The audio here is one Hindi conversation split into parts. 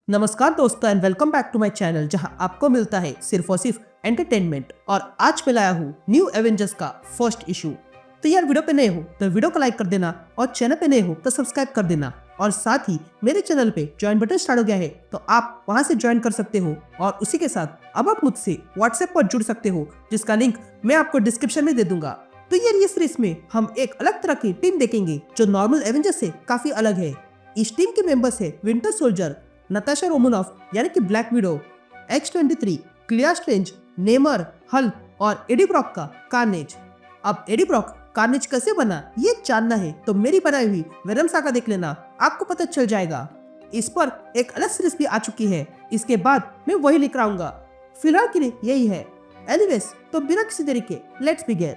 नमस्कार दोस्तों and welcome back to my channel जहां आपको मिलता है सिर्फ और सिर्फ एंटरटेनमेंट। और आज मैं लाया हूँ न्यू एवेंजर्स का फर्स्ट इशू। तो यार वीडियो पे नए हो तो वीडियो को लाइक कर देना और चैनल पे नए हो तो सब्सक्राइब कर देना। और साथ ही मेरे चैनल पे ज्वाइन बटन स्टार्ट हो गया है तो आप वहां से ज्वाइन कर सकते हो। और उसी के साथ अब आप मुझसे व्हाट्सएप पर जुड़ सकते हो जिसका लिंक मैं आपको डिस्क्रिप्शन में दे दूंगा। तो ये सीरीज में हम एक अलग तरह की टीम देखेंगे जो नॉर्मल एवेंजर्स से काफी अलग है। इस टीम के मेंबर्स है विंटर सोल्जर, नताशा रोमानोफ यानी कि black window, X-23, clear strange, Neymar, Hulk और एडी ब्रॉक का कार्नेज। अब एडी ब्रॉक कार्नेज कैसे बना ये जानना है तो मेरी बनाई हुई वेनम सागा देख लेना, आपको पता चल जाएगा। इस पर एक अलग सीरीज भी आ चुकी है, इसके बाद मैं वही लेकर आऊंगा। फिलहाल के लिए यही है। एनीवेज तो बिना किसी देरी के let's begin.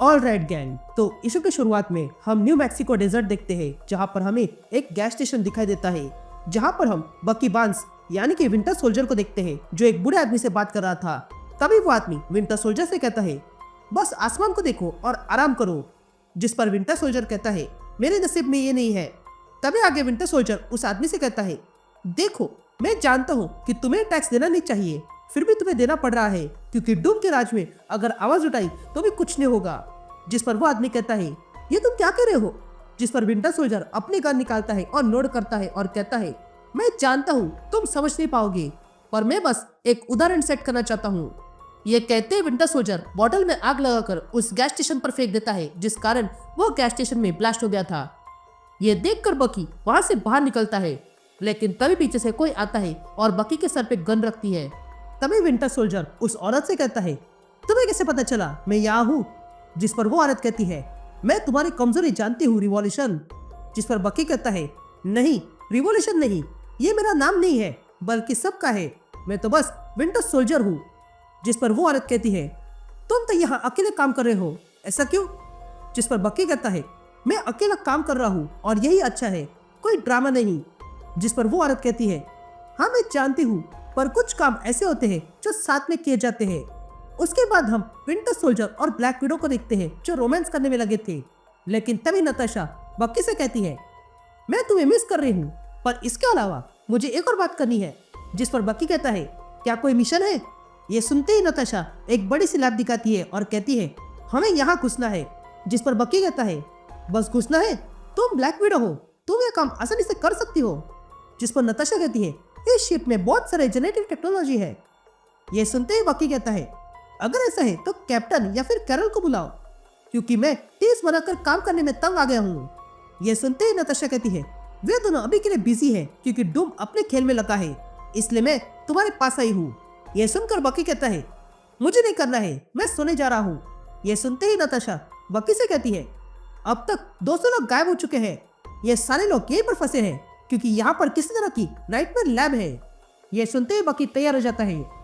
All right gang, तो इशू की शुरुआत में हम न्यू मैक्सिको डेजर्ट देखते हैं जहां पर हमें एक गैस स्टेशन दिखाई देता है जहां पर हम बकी बार्न्स यानी कि विंटर सोल्जर को देखते हैं जो एक बूढ़े आदमी से बात कर रहा था। तभी वो आदमी विंटर सोल्जर से कहता है बस आसमान को देखो और आराम करो, जिस पर विंटर सोल्जर कहता है मेरे नसीब में ये नहीं है। तभी आगे विंटर सोल्जर उस आदमी से कहता है देखो मैं जानता हूँ कि तुम्हें टैक्स देना नहीं चाहिए, फिर भी तुम्हें देना पड़ रहा है क्योंकि डूम के राज में अगर आवाज उठाई तो भी कुछ नहीं होगा। जिस पर वो आदमी कहता है ये तुम क्या कह रहे हो। जिस पर विंटर सोल्जर अपनी गन निकालता है और लोड करता है और कहता है मैं जानता हूँ तुम समझ नहीं पाओगे, पर मैं बस एक उदाहरण सेट करना चाहता हूँ। ये कहते हुए विंटर सोल्जर बॉटल में आग लगाकर उस गैस स्टेशन पर फेंक देता है जिस कारण वो गैस स्टेशन में ब्लास्ट हो गया था। ये देखकर बकी वहां से बाहर निकलता है, लेकिन तभी पीछे से कोई आता है और बकी के सर पे गन रखती है। तभी विंटर सोल्जर उस औरत से कहता है तुम्हें कैसे पता चला मैं यहाँ हूँ। जिस पर वो औरत कहती है मैं तुम्हारी कमजोरी जानती हूँ रिवॉल्यूशन। जिस पर बकी कहता है नहीं रिवॉल्यूशन नहीं, ये मेरा नाम नहीं है बल्कि सबका है, मैं तो बस विंटर सोल्जर हूँ। जिस पर वो औरत कहती है तुम तो यहाँ अकेले काम कर रहे हो, ऐसा क्यों। जिस पर बकी कहता है मैं अकेला काम कर रहा हूँ और यही अच्छा है, कोई ड्रामा नहीं। जिस पर वो औरत कहती है हाँ मैं जानती हूँ, पर कुछ काम ऐसे होते हैं जो साथ में किए जाते हैं। उसके बाद हम विंटर सोल्जर और ब्लैक विडो को देखते हैं जो रोमांस करने में लगे थे। लेकिन तभी नताशा बक्की से कहती है मैं तुम्हें मिस कर रही हूँ, पर इसके अलावा मुझे एक और बात करनी है। जिस पर बक्की कहता है क्या कोई मिशन है। ये सुनते ही नताशा एक बड़ी सी लैब दिखाती है और कहती है हमें यहाँ घुसना है। जिस पर बक्की कहता है बस घुसना है, तुम ब्लैक विडो हो, तुम ये काम आसानी से कर सकती हो। जिस पर नताशा कहती है इस शिप में बहुत सारे जेनेटिक टेक्नोलॉजी है। ये सुनते ही बकी कहता है अगर ऐसा है तो कैप्टन या फिर कैरल को बुलाओ, क्योंकि मैं तेज बनाकर काम करने में तंग आ गया हूँ। ये सुनते ही नताशा कहती है वे दोनों अभी के लिए बिजी है क्योंकि डूम अपने खेल में लगा है, इसलिए मैं तुम्हारे पास आई हूँ। यह सुनकर बकी कहता है मुझे नहीं करना है, मैं सोने जा रहा हूँ। यह सुनते ही नताशा बकी से कहती है अब तक 200 लोग गायब हो चुके हैं, ये सारे लोग यहीं पर फंसे हैं क्योंकि यहाँ पर किसी तरह की नाइटमेयर लैब है। यह सुनते ही बकी तैयार हो जाता है।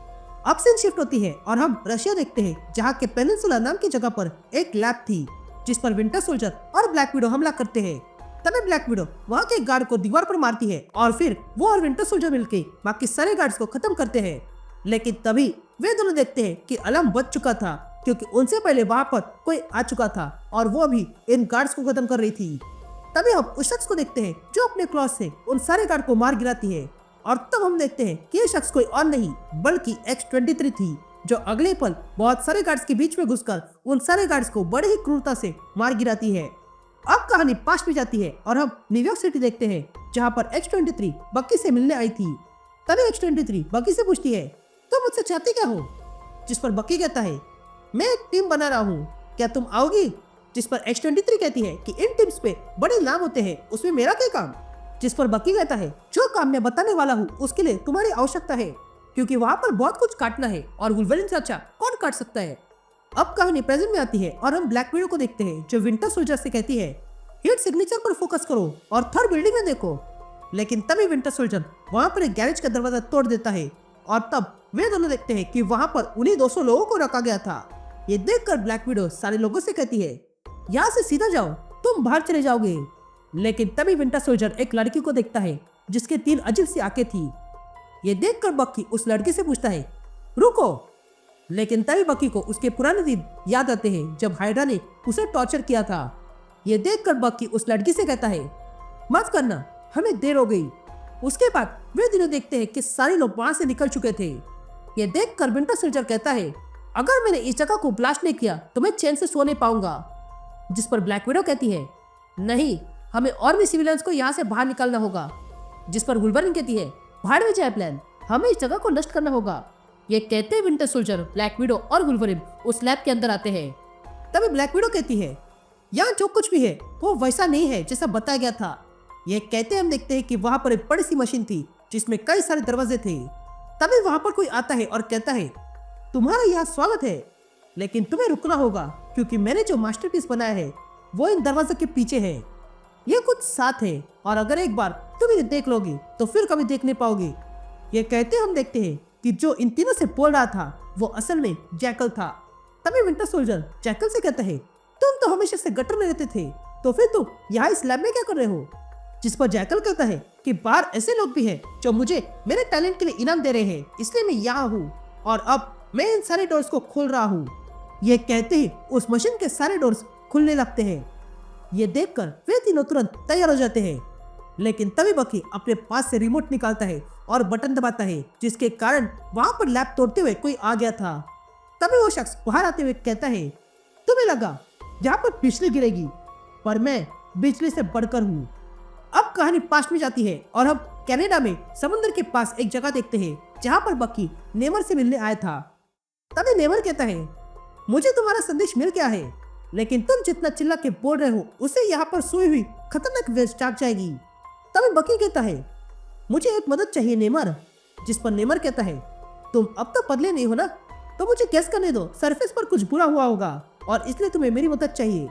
अब सीन शिफ्ट होती है और हम रशिया देखते हैं जहाँ के पेनिनसुला नाम की जगह पर एक लैब थी जिस पर विंटर सोल्जर और ब्लैक विडो हमला करते हैं। तभी ब्लैक विडो वहाँ के गार्ड को दीवार पर मारती है और फिर वो और विंटर सोल्जर मिलकर बाकी सारे गार्ड्स को खत्म करते हैं। लेकिन तभी वे दोनों देखते हैं कि अलार्म बज चुका था क्योंकि उनसे पहले वहाँ पर कोई आ चुका था और वो भी इन गार्ड्स को खत्म कर रही थी। तभी हम उस शख्स को देखते हैं जो अपने क्रॉस से उन सारे गार्ड को मार गिराती है और तब हम देखते हैं कि ये शख्स कोई और नहीं बल्कि X-23 थी जो अगले पल बहुत सारे गार्ड्स के बीच में घुसकर उन सारे गार्ड्स को बड़े ही क्रूरता से मार गिराती है। अब कहानी पास में जाती है और हम न्यूयॉर्क सिटी देखते हैं जहाँ पर X-23 बक्की से मिलने आई थी। तभी X-23 बक्की से पूछती है तुम मुझसे चाहती क्या हो। जिस पर बक्की कहता है मैं एक टीम बना रहा हूँ, क्या तुम आओगी। जिस पर X-23 कहती है कि इन टीम्स पे बड़े नाम होते हैं, उसमें मेरा क्या काम। जिस पर बकी कहता है जो काम मैं बताने वाला हूँ उसके लिए तुम्हारी आवश्यकता है क्योंकि वहाँ पर बहुत कुछ काटना है और वुल्वरीन से अच्छा कौन काट सकता है। अब कहानी प्रेजेंट में आती है और हम ब्लैक विडो को देखते हैं जो विंटर सोल्जर से कहती है हीट सिग्नेचर पर फोकस करो और थर्ड बिल्डिंग में देखो। लेकिन तभी विंटर सोल्जर वहाँ पर एक गैरेज का दरवाजा तोड़ देता है और तब वे दोनों देखते हैं कि वहाँ पर उन्हीं 200 लोगों को रखा गया था। ये देखकर ब्लैक विडो सारे लोगों से कहती है यहाँ से सीधा जाओ, तुम बाहर चले जाओगे। लेकिन तभी विंटर सोल्जर एक लड़की को देखता है जिसके 3 अजीब सी आंखें थी। ये देखकर बक्की उस लड़की से पूछता है, रुको। लेकिन तभी बक्की को उसके पुराने दिन याद आते हैं जब हाइड्रा ने उसे टॉर्चर किया था। ये देखकर बक्की उस लड़की से कहता है, माफ करना, हमें देर हो गई। उसके बाद वे दिनों देखते हैं कि सारे लोग वहां से निकल चुके थे। ये देखकर विंटर सोल्जर कहता है, अगर मैंने इस जगह को ब्लास्ट नहीं किया तो मैं चैन से सो नहीं पाऊंगा। जिस पर ब्लैक विडो कहती है, नहीं, हमें और भी सिविलियंस को यहाँ से बाहर निकालना होगा। जिस पर वुल्वरीन कहती है, बाहर में जाए प्लान, हमें इस जगह को नष्ट करना होगा। ये कहते विंटर सोल्जर, ब्लैक विडो और वुल्वरीन उस लैब के अंदर आते हैं। तभी ब्लैक विडो कहती है, यहाँ जो कुछ भी है वो वैसा नहीं है जैसा बताया गया था। ये कहते हम देखते हैं कि वहां पर एक बड़ी सी मशीन थी जिसमें कई सारे दरवाजे थे। तभी वहां पर कोई आता है और कहता है, तुम्हारा यहाँ स्वागत है, लेकिन तुम्हें रुकना होगा क्योंकि मैंने जो मास्टरपीस बनाया है वो इन दरवाजों के पीछे है। ये कुछ साथ है और अगर एक बार तुम इन्हें देख लोगी तो फिर कभी देख नहीं पाओगी। ये कहते हम देखते हैं कि जो इन तीनों से बोल रहा था वो असल में जैकल था। तभी विंटर सोल्जर जैकल से कहता है, तुम तो हमेशा से गटर में रहते थे, तो फिर तुम यहाँ इस लैब में क्या कर रहे हो? जिस पर जैकल कहता है कि बाहर ऐसे लोग भी हैं जो मुझे मेरे टैलेंट के लिए इनाम दे रहे हैं, इसलिए मैं यहाँ हूँ और अब मैं इन सारे डोर्स को खोल रहा हूँ। ये कहते ही उस मशीन के सारे डोर्स खुलने लगते हैं। ये देखकर वे तीनों तुरंत तैयार हो जाते हैं। लेकिन तभी बकी अपने पास से रिमोट निकालता है और बटन दबाता है, जिसके कारण वहां पर लैब तोड़ते हुए कोई आ गया था। तभी वो शख्स बाहर आते हुए कहता है, तुम्हें लगा यहाँ पर बिजली गिरेगी, पर मैं बिजली से बढ़कर हूँ। अब कहानी पास्ट में जाती है और हम कनाडा में समुद्र के पास एक जगह देखते हैं जहाँ पर बकी नेमर से मिलने आया था। तभी नेमर कहता है, मुझे तुम्हारा संदेश मिल गया है, लेकिन तुम जितना चिल्ला के बोल रहे हो उससे यहाँ पर सोई हुई खतरनाक वेस्ट जाग जाएगी। तभी बकी कहता है, मुझे एक मदद चाहिए नेमर। जिस पर नेमर कहता है, तुम अब तो बदले नहीं हो ना, तो मुझे गेस करने दो, सरफेस पर कुछ बुरा हुआ होगा और इसलिए तुम्हें मेरी मदद चाहिए।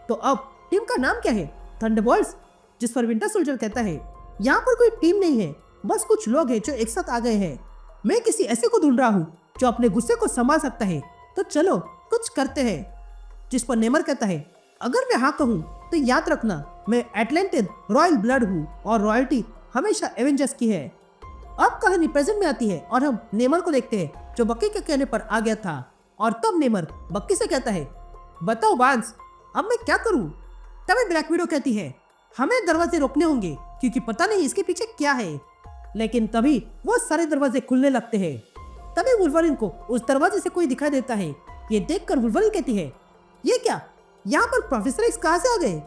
तो अब टीम का नाम क्या है? थंडरबोल्ट्स। जिस पर विंटर सोल्जर कहता है, यहाँ पर कोई टीम नहीं है, बस कुछ लोग हैं जो एक साथ आ गए हैं। मैं किसी ऐसे को ढूंढ रहा हूँ जो अपने गुस्से को संभाल सकता है, तो चलो कुछ करते हैं। जिस पर नेमर कहता है, अगर मैं हाँ कहूँ तो याद रखना, मैं एटलांटिन रॉयल ब्लड हूँ और रॉयल्टी हमेशा एवेंजर्स की है। अब कहानी प्रेजेंट में आती है और हम नेमर को देखते हैं जो बक्की के कहने पर आ गया था। और तब नेमर बक्की से कहता है, बताओ बांस, अब मैं क्या करूँ? तभी ब्लैक विडो कहती है, हमें दरवाजे रोकने होंगे क्योंकि पता नहीं इसके पीछे क्या है। लेकिन तभी वो सारे दरवाजे खुलने लगते हैं। तभी वुल्वरीन को उस दरवाजे से कोई दिखाई देता है। ये देखकर वुल्वरीन कहती है, ये क्या, यहाँ पर प्रोफेसर एक्स कहाँ से आ गए?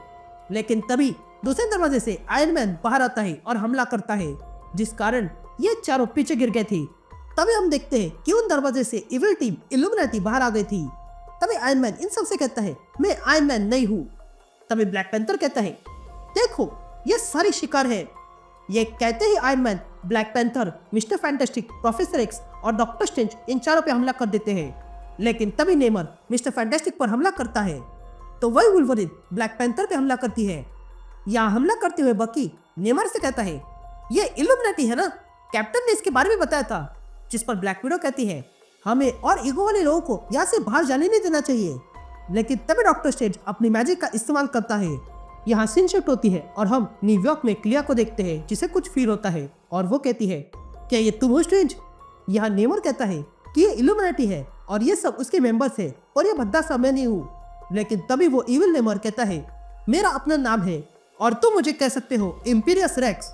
लेकिन तभी दूसरे दरवाजे से आयरन मैन बाहर आता है और हमला करता है, जिस कारण ये चारों पीछे गिर गए थे। तभी हम देखते हैं कि उन दरवाजे से इविल टीम इल्यूमिनेटी बाहर आ गई थी। तभी आयरन मैन इन सबसे कहता है, मैं आयरन मैन नहीं हूँ। तभी ब्लैक पैंथर कहता है, देखो ये सारी शिकार है। ये कहते ही Iron Man, Black Panther, Mister Fantastic, Professor X और डॉक्टर स्ट्रेंज इन चारों पे हमला कर देते हैं। लेकिन तभी नेमर मिस्टर फैंटास्टिक पर हमला करता है, तो वही वुल्वरीन ब्लैक पैंथर पे हमला करती है। यहाँ हमला करते हुए बकी नेमर से कहता है, ये इल्यूमिनेटी है ना, कैप्टन ने इसके बारे में बताया था। जिस पर ब्लैक विडो कहती है, हमें और ईगो वाले लोगों को यहाँ से बाहर जाने नहीं देना चाहिए। लेकिन तभी डॉक्टर स्ट्रेंज अपनी मैजिक का इस्तेमाल करता है। यहाँ सीन शिफ्ट होती है और हम न्यूयॉर्क में क्लिया को देखते हैं, जिसे कुछ फील होता है और वो कहती है, क्या ये तुम हो स्ट्रेंज? यहाँ नेमर कहता है कि ये इल्यूमिनेटी है और ये सब उसके मेंबर्स है और ये भद्दा सा मैं नहीं हूँ। लेकिन तभी वो इविल नेमर कहता है, मेरा अपना नाम है और तुम मुझे कह सकते हो इम्पीरियस रेक्स।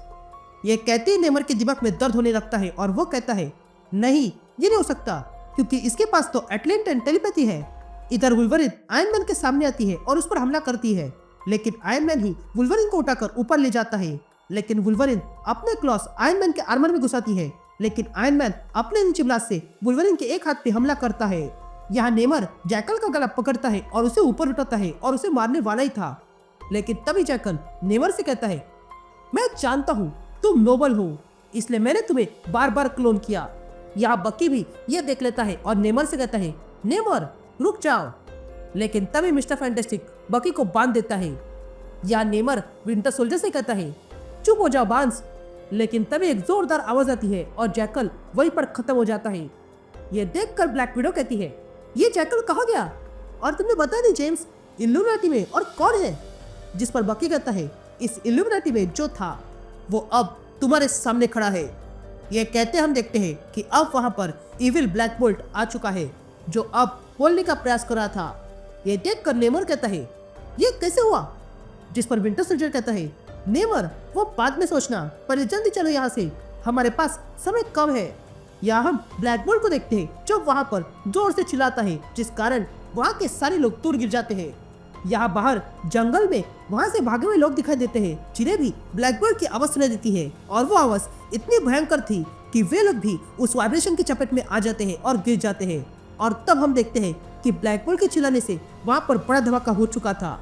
ये कहते ही नेमर के दिमाग में दर्द होने लगता है और वो कहता है, नहीं ये नहीं हो सकता, क्योंकि इसके पास तो एटलांटिन टेलीपैथी है। इधर वुल्वरीन आयरन मैन के सामने आती है और उस पर हमला करती है, लेकिन आयरन मैन ही वुल्वरीन को उठाकर ऊपर ले जाता है। लेकिन वुल्वरीन अपने क्लॉस आयरन मैन के आर्मर में घुसाती है, लेकिन आयरन मैन अपने नीचे ब्लास्ट से वुल्वरीन के एक हाथ पे हमला करता है। यहाँ नेमर जैकल का गला पकड़ता है और उसे ऊपर उठाता है और उसे मारने वाला ही था। लेकिन तभी जैकल नेमर से कहता है, मैं जानता हूँ तुम नोबल हो, इसलिए मैंने तुम्हें बार बार क्लोन किया। यहाँ बक्की भी ये देख लेता है और नेमर से कहता है, नेमर रुक जाओ। लेकिन तभी मिस्टर फैंटास्टिक बकी को बांध देता है। यहाँ नेमर विंटर सोल्जर से कहता है, चुप हो जाओ बांस। लेकिन तभी एक जोरदार आवाज आती है और जैकल वहीं पर खत्म हो जाता है। ये देखकर ब्लैक विडो कहती है, ये जैकल कहाँ गया? और तुम्हें बता नहीं जेम्स, इल्यूमिनेटी में और कौन है? जिस पर बकी कहता है इस इल्यूमिनाटी में जो था वो अब तुम्हारे सामने खड़ा है। ये कहते हम देखते हैं कि अब वहां पर इविल ब्लैक बोल्ट आ चुका है जो अब बोलने का प्रयास कर रहा था। ये देखकर नेमर कहता है ये कैसे हुआ, जिस पर विंटर सोल्जर कहता है नेमर वो बाद में सोचना, पर जल्दी चलो यहाँ से, हमारे पास समय कम है। यहाँ हम ब्लैक बोल्ट को देखते हैं जो वहां पर जोर से चिल्लाता है जिस कारण वहां के सारे लोग दूर गिर जाते हैं। यहाँ बाहर जंगल में वहां से भागे हुए लोग दिखाई देते हैं जिन्हें भी ब्लैक बोल्ट की आवाज सुनाई देती है और वो आवाज इतनी भयंकर थी कि वे लोग भी उस वाइब्रेशन की चपेट में आ जाते हैं और गिर जाते हैं। और तब हम देखते हैं कि ब्लैक बोल्ट के चिल्लाने से वहां पर बड़ा धमाका हो चुका था।